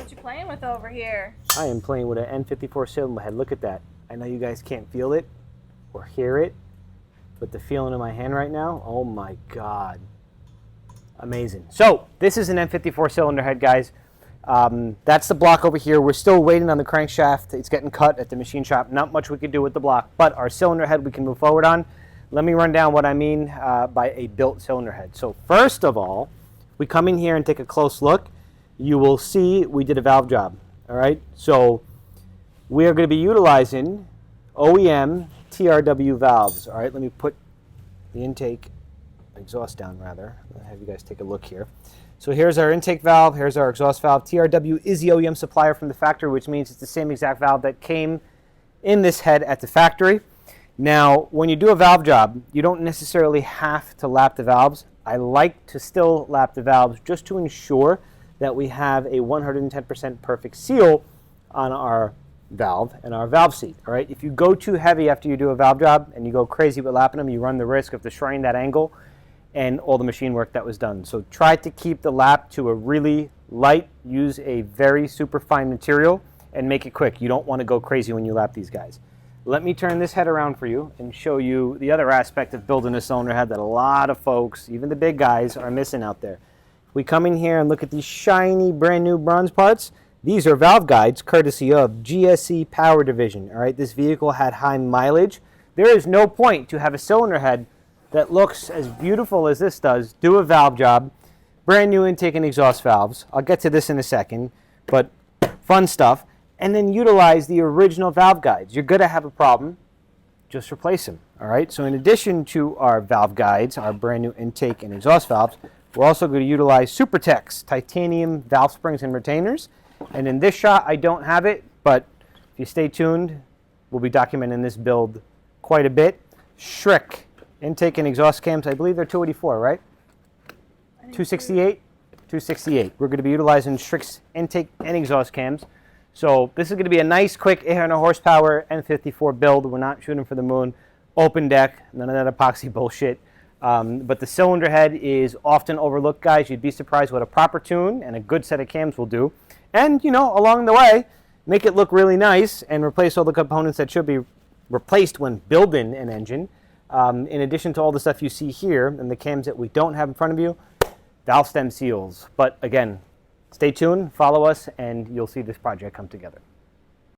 What you playing with over here? I am playing with an N54 cylinder head. Look at that. I know you guys can't feel it or hear it, but the feeling in my hand right now, oh my God. Amazing. So this is an N54 cylinder head, guys. That's the block over here. We're still waiting on the crankshaft. It's getting cut at the machine shop. Not much we can do with the block, but our cylinder head we can move forward on. Let me run down what I mean by a built cylinder head. So first of all, we come in here and take a close look. You will see we did a valve job. All right. So we are going to be utilizing OEM TRW valves. All right. Let me put the intake exhaust down rather. I'll have you guys take a look here. So here's our intake valve. Here's our exhaust valve. TRW is the OEM supplier from the factory, which means it's the same exact valve that came in this head at the factory. Now, when you do a valve job, you don't necessarily have to lap the valves. I like to still lap the valves just to ensure that we have a 110% perfect seal on our valve and our valve seat. All right. If you go too heavy after you do a valve job and you go crazy with lapping them, you run the risk of destroying that angle and all the machine work that was done. So try to keep the lap to a really light, use a very super fine material, and make it quick. You don't want to go crazy when you lap these guys. Let me turn this head around for you and show you the other aspect of building a cylinder head that a lot of folks, even the big guys, are missing out there. We come in here and look at these shiny, brand new bronze parts. These are valve guides courtesy of GSC Power Division. All right, this vehicle had high mileage. There is no point to have a cylinder head that looks as beautiful as this does, do a valve job, brand new intake and exhaust valves. I'll get to this in a second, but fun stuff. And then utilize the original valve guides. You're going to have a problem, just replace them. All right, so in addition to our valve guides, our brand new intake and exhaust valves, we're also going to utilize SuperTex titanium valve springs and retainers. And in this shot, I don't have it, but if you stay tuned, we'll be documenting this build quite a bit. Schrick intake and exhaust cams, I believe they're 284, right? 268? 268. We're going to be utilizing Schrick's intake and exhaust cams. So this is going to be a nice, quick 800 horsepower N54 build. We're not shooting for the moon. Open deck, none of that epoxy bullshit. But the cylinder head is often overlooked, guys. You'd be surprised what a proper tune and a good set of cams will do. And, you know, along the way, make it look really nice and replace all the components that should be replaced when building an engine. In addition to all the stuff you see here and the cams that we don't have in front of you, valve stem seals. But again, stay tuned, follow us, and you'll see this project come together.